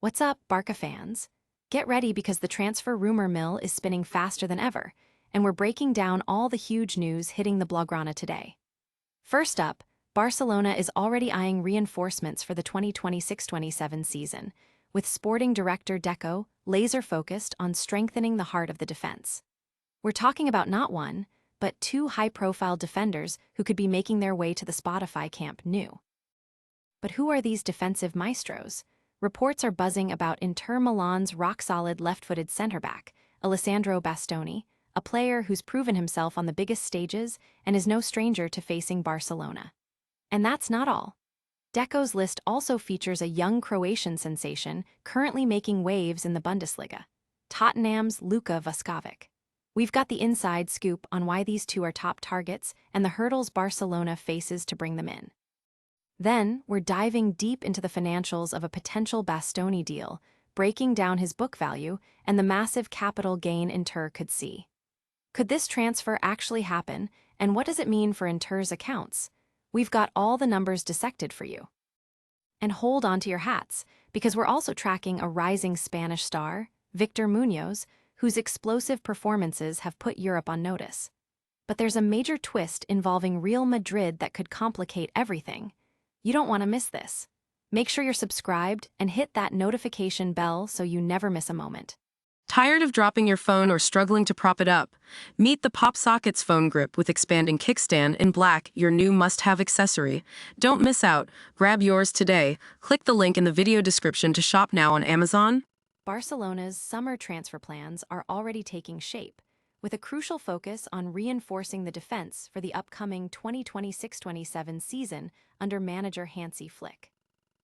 What's up, Barca fans? Get ready because the transfer rumor mill is spinning faster than ever, and we're breaking down all the huge news hitting the Blaugrana today. First up, Barcelona is already eyeing reinforcements for the 2026-27 season, with sporting director Deco laser-focused on strengthening the heart of the defense. We're talking about not one, but two high-profile defenders who could be making their way to the Spotify camp new. But who are these defensive maestros? Reports are buzzing about Inter Milan's rock-solid left-footed center-back, Alessandro Bastoni, a player who's proven himself on the biggest stages and is no stranger to facing Barcelona. And that's not all. Deco's list also features a young Croatian sensation currently making waves in the Bundesliga, Tottenham's Luka Vuskovic. We've got the inside scoop on why these two are top targets and the hurdles Barcelona faces to bring them in. Then, we're diving deep into the financials of a potential Bastoni deal, breaking down his book value and the massive capital gain Inter could see. Could this transfer actually happen, and what does it mean for Inter's accounts? We've got all the numbers dissected for you. And hold on to your hats, because we're also tracking a rising Spanish star, Victor Munoz, whose explosive performances have put Europe on notice. But there's a major twist involving Real Madrid that could complicate everything. You don't want to miss this. Make sure you're subscribed and hit that notification bell so you never miss a moment. Tired of dropping your phone or struggling to prop it up? Meet the Pop Sockets phone grip with expanding kickstand in black, your new must-have accessory. Don't miss out. Grab yours today. Click the link in the video description to shop now on Amazon. Barcelona's summer transfer plans are already taking shape, with a crucial focus on reinforcing the defense for the upcoming 2026-27 season under manager Hansi Flick.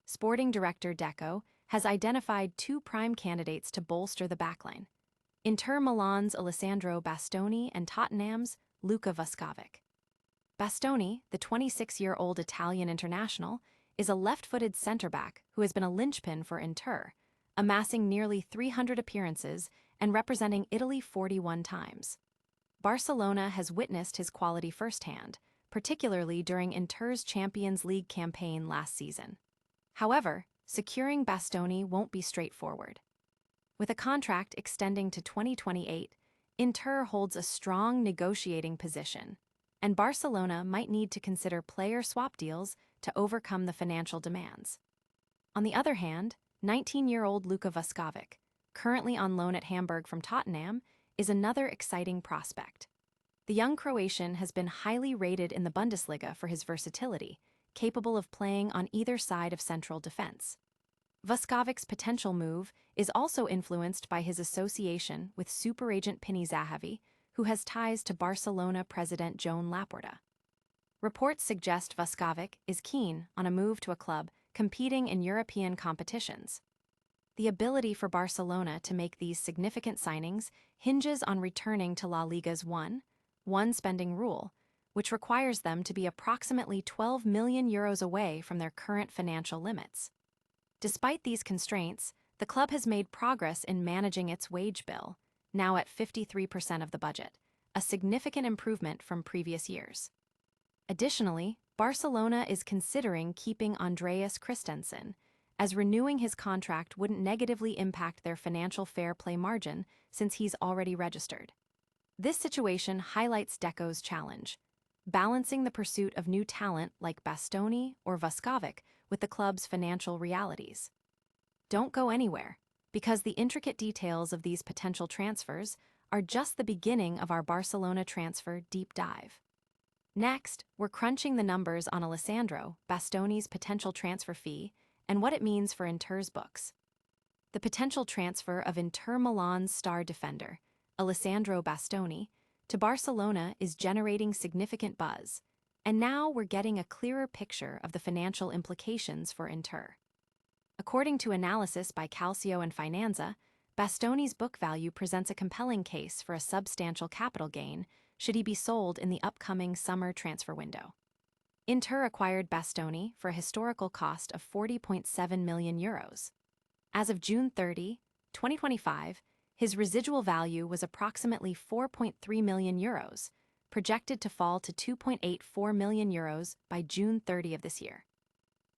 Sporting director Deco has identified two prime candidates to bolster the backline: Inter Milan's Alessandro Bastoni and Tottenham's Luka Vuskovic. Bastoni, the 26-year-old Italian international, is a left-footed center-back who has been a linchpin for Inter, amassing nearly 300 appearances and representing Italy 41 times. Barcelona has witnessed his quality firsthand, particularly during Inter's Champions League campaign last season. However, securing Bastoni won't be straightforward. With a contract extending to 2028, Inter holds a strong negotiating position, and Barcelona might need to consider player swap deals to overcome the financial demands. On the other hand, 19-year-old Luka Vuskovic, currently on loan at Hamburg from Tottenham, is another exciting prospect. The young Croatian has been highly rated in the Bundesliga for his versatility, capable of playing on either side of central defense. Vuskovic's potential move is also influenced by his association with super agent Pini Zahavi, who has ties to Barcelona president Joan Laporta. Reports suggest Vuskovic is keen on a move to a club competing in European competitions. The ability for Barcelona to make these significant signings hinges on returning to La Liga's one spending rule, which requires them to be approximately 12 million euros away from their current financial limits. Despite these constraints, the club has made progress in managing its wage bill, now at 53% of the budget, a significant improvement from previous years. Additionally, Barcelona is considering keeping Andreas Christensen, as renewing his contract wouldn't negatively impact their financial fair play margin since he's already registered. This situation highlights Deco's challenge, balancing the pursuit of new talent like Bastoni or Vuskovic with the club's financial realities. Don't go anywhere, because the intricate details of these potential transfers are just the beginning of our Barcelona transfer deep dive. Next, we're crunching the numbers on Alessandro Bastoni's potential transfer fee and what it means for Inter's books. The potential transfer of Inter Milan's star defender, Alessandro Bastoni, to Barcelona is generating significant buzz, and now we're getting a clearer picture of the financial implications for Inter. According to analysis by Calcio and Finanza, Bastoni's book value presents a compelling case for a substantial capital gain should he be sold in the upcoming summer transfer window. Inter acquired Bastoni for a historical cost of 40.7 million euros. As of June 30, 2025, his residual value was approximately 4.3 million euros, projected to fall to 2.84 million euros by June 30 of this year.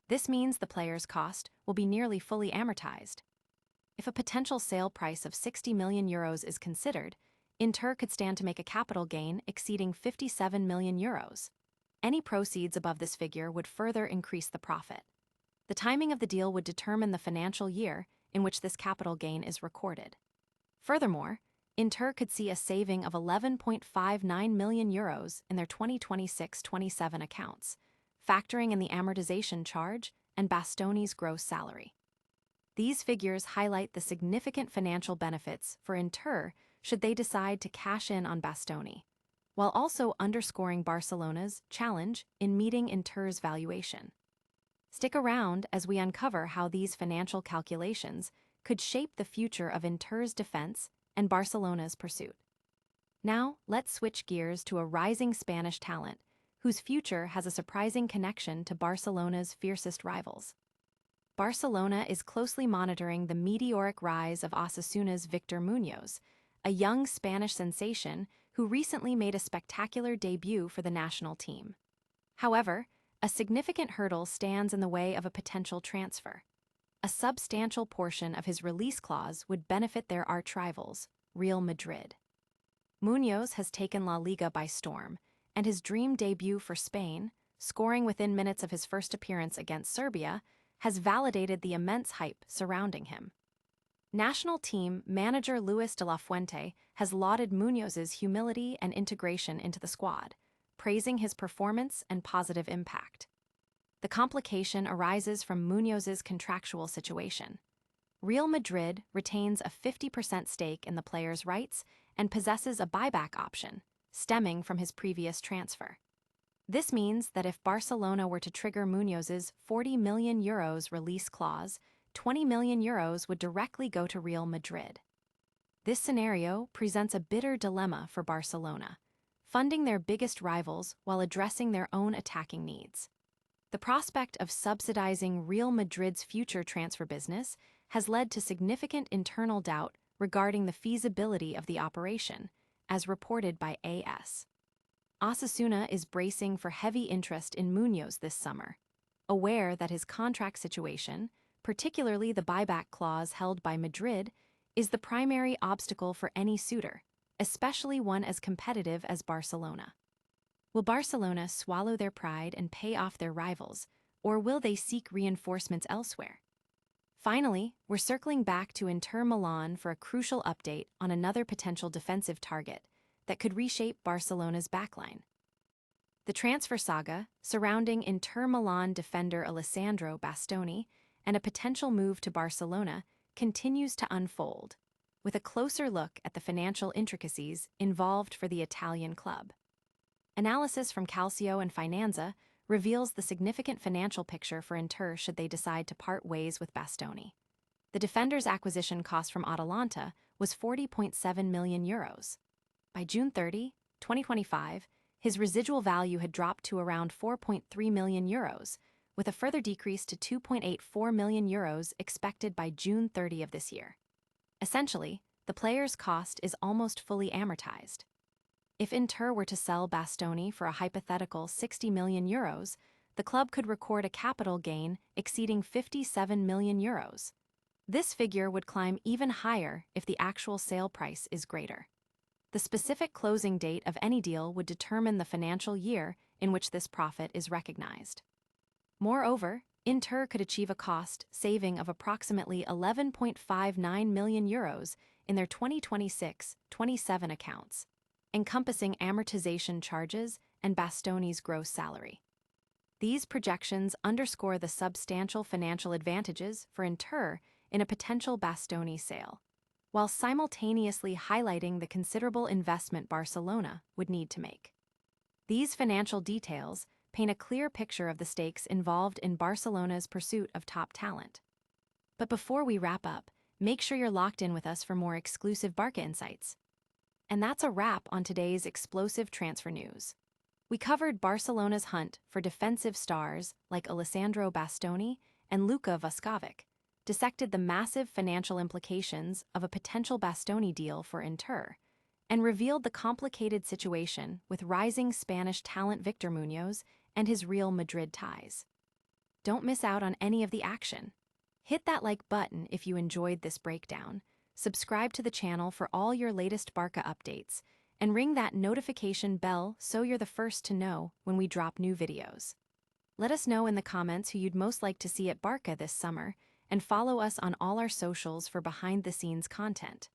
This means the player's cost will be nearly fully amortized. If a potential sale price of €60 million is considered, Inter could stand to make a capital gain exceeding €57 million. Any proceeds above this figure would further increase the profit. The timing of the deal would determine the financial year in which this capital gain is recorded. Furthermore, Inter could see a saving of €11.59 million in their 2026-27 accounts, factoring in the amortization charge and Bastoni's gross salary. These figures highlight the significant financial benefits for Inter should they decide to cash in on Bastoni, while also underscoring Barcelona's challenge in meeting Inter's valuation. Stick around as we uncover how these financial calculations could shape the future of Inter's defense and Barcelona's pursuit. Now, let's switch gears to a rising Spanish talent whose future has a surprising connection to Barcelona's fiercest rivals. Barcelona is closely monitoring the meteoric rise of Osasuna's Victor Munoz, a young Spanish sensation who recently made a spectacular debut for the national team. However, a significant hurdle stands in the way of a potential transfer. A substantial portion of his release clause would benefit their arch-rivals, Real Madrid. Munoz has taken La Liga by storm, and his dream debut for Spain, scoring within minutes of his first appearance against Serbia, has validated the immense hype surrounding him. National team manager Luis de la Fuente has lauded Munoz's humility and integration into the squad, praising his performance and positive impact. The complication arises from Munoz's contractual situation. Real Madrid retains a 50% stake in the player's rights and possesses a buyback option, stemming from his previous transfer. This means that if Barcelona were to trigger Munoz's €40 million release clause, €20 million would directly go to Real Madrid. This scenario presents a bitter dilemma for Barcelona, funding their biggest rivals while addressing their own attacking needs. The prospect of subsidizing Real Madrid's future transfer business has led to significant internal doubt regarding the feasibility of the operation, as reported by AS. Osasuna is bracing for heavy interest in Munoz this summer, aware that his contract situation, particularly the buyback clause held by Madrid, is the primary obstacle for any suitor, especially one as competitive as Barcelona. Will Barcelona swallow their pride and pay off their rivals, or will they seek reinforcements elsewhere? Finally, we're circling back to Inter Milan for a crucial update on another potential defensive target that could reshape Barcelona's backline. The transfer saga surrounding Inter Milan defender Alessandro Bastoni and a potential move to Barcelona continues to unfold, with a closer look at the financial intricacies involved for the Italian club. Analysis from Calcio and Finanza reveals the significant financial picture for Inter should they decide to part ways with Bastoni. The defender's acquisition cost from Atalanta was €40.7 million. By June 30, 2025, his residual value had dropped to around €4.3 million, with a further decrease to €2.84 million expected by June 30 of this year. Essentially, the player's cost is almost fully amortized. If Inter were to sell Bastoni for a hypothetical €60 million, the club could record a capital gain exceeding €57 million. This figure would climb even higher if the actual sale price is greater. The specific closing date of any deal would determine the financial year in which this profit is recognized. Moreover, Inter could achieve a cost saving of approximately €11.59 million in their 2026-27 accounts, encompassing amortization charges and Bastoni's gross salary. These projections underscore the substantial financial advantages for Inter in a potential Bastoni sale, while simultaneously highlighting the considerable investment Barcelona would need to make. These financial details paint a clear picture of the stakes involved in Barcelona's pursuit of top talent. But before we wrap up, make sure you're locked in with us for more exclusive Barca insights. And that's a wrap on today's explosive transfer news. We covered Barcelona's hunt for defensive stars like Alessandro Bastoni and Luka Vuskovic, dissected the massive financial implications of a potential Bastoni deal for Inter, and revealed the complicated situation with rising Spanish talent Victor Munoz and his Real Madrid ties. Don't miss out on any of the action. Hit that like button if you enjoyed this breakdown. Subscribe to the channel for all your latest Barca updates, and ring that notification bell so you're the first to know when we drop new videos. Let us know in the comments who you'd most like to see at Barca this summer, and follow us on all our socials for behind-the-scenes content.